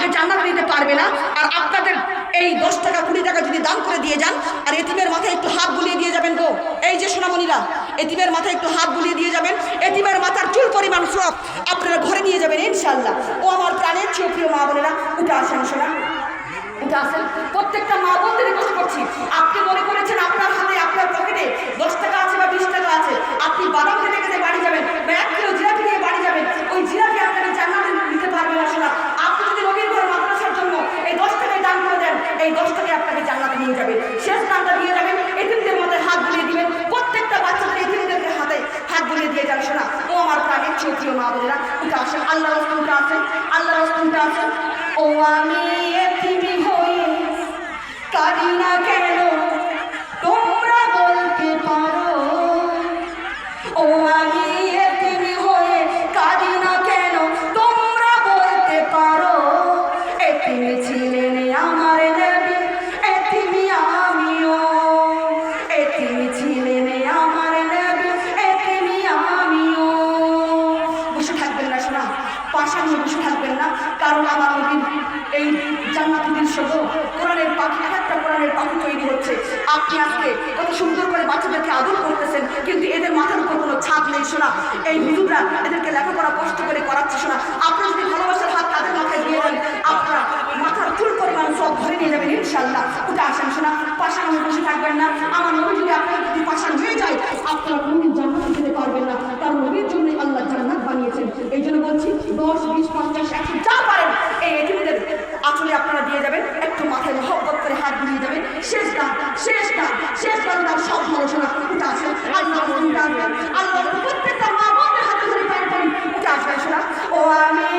আপনাকে জান্নাত দিতে পারবে না। আর আপনাদের এই 10 টাকা 20 টাকা যদি দান করে দিয়ে যান আর এতিমের মাথায় একটু হাত বুলিয়ে দিয়ে যাবেন গো, এই যে সোনামণিরা এতিমের মাথায় একটু হাত বুলিয়ে দিয়ে যাবেন, এতিমের মাথার চুল পরিমাণ সব আপনারা ঘরে নিয়ে যাবেন ইনশাআল্লাহ। ও আমার প্রাণের চেয়ে প্রিয় মা বোনেরা, উঠে আসেন শোনা, উঠে আসেন। প্রত্যেকটা মা বোনদের রিকোয়েস্ট করছি, আপনি মনে করেছেন আপনার হাতে আপনার পকেটে 10 টাকা আছে বা 20 টাকা আছে, আপনি বাদাম খেতে খেতে বাড়ি যাবেন বা 1 কিলো জিলাপি নিয়ে বাড়ি যাবেন, ওই জিলাপি আপনাকে জান্নাতে দিতে পারবে না শোনা। আপনি যদি নবীর ঘর মাদ্রাসার জন্য এই 10 টাকায় দান করে দেন, এই 10 টাকায় আপনাকে জান্নাতে নিয়ে যাবে। শেষ দানটা দিয়ে যাবেন, এতিমদের মাথায় হাত বুলিয়ে দিবেন, প্রত্যেকটা বাচ্চাদের এতিমদেরকে হাতে হাত বুলিয়ে দিয়ে যান শোনা। ও আমার প্রাণের চেয়ে প্রিয় মা বোনেরা, উঠে আসেন, আল্লাহ রাসূল উঠে আসেন, আল্লাহ রাসূল উঠে আসেন। ও আমি এতিম হয়ে কাঁদি না কেন তোমরা বলতে পারো, ও আমি এতিম হয়ে কাঁদি না কেন তোমরা বলতে পারো, এতিম ছিলেন আমার নবী এতিম আমিও, এতিম ছিলেন আমার নবী এতিম আমিও। বসে থাকবেন না শোনা, পাশা নিয়ে বসে থাকবেন না, কারণ আমার নবীর এই জান্নাতি দৃশ্য কোরআনের পাখি, একটা কোরআনের পাখি তৈরি হচ্ছে। আপনি আজকে কত সুন্দর করে বাচ্চাদেরকে আদর করতেছেন, কিন্তু এদের মাথার উপর কোনো ছাদ নেই শোনা। এই হুজুররা এদেরকে লেখাপড়া কষ্ট করে করাচ্ছে শোনা। আপনারা যদি ভালোবাসার হাত তাদের মাথায় দিয়ে দেন, আপনারা মাথার চুল পরিমাণ সব ধরে নিয়ে যাবেন ইনশাআল্লাহ। উঠে আসেন শোনা, পাশা নিয়ে বসে থাকবেন না। আমার নবী যদি আপনার যদি পাশা হয়ে যায়, আপনারা কোনদিন জান্নাতে যেতে পারবেন না, কারণ নবীর জন্যই আল্লাহ জান্নাত বানিয়েছেন। এই জন্য বলছি 10, 20, 50, 100 যা পারেন এই এতিমদের আসলে আপনারা দিয়ে যাবেন, একটু মাথায় মহব্বত করে হাত বুলিয়ে যাবেন। শেষ দান, শেষ দান, শেষ দান দান সব ভালো শোনা। উঠে আসেন, আল্লাহ উঠে আসবেন, আল্লাহ প্রত্যেকটা মা বোনদের হাতে ধরে পানি পানি উঠে আসবেন শোনা। ও আমি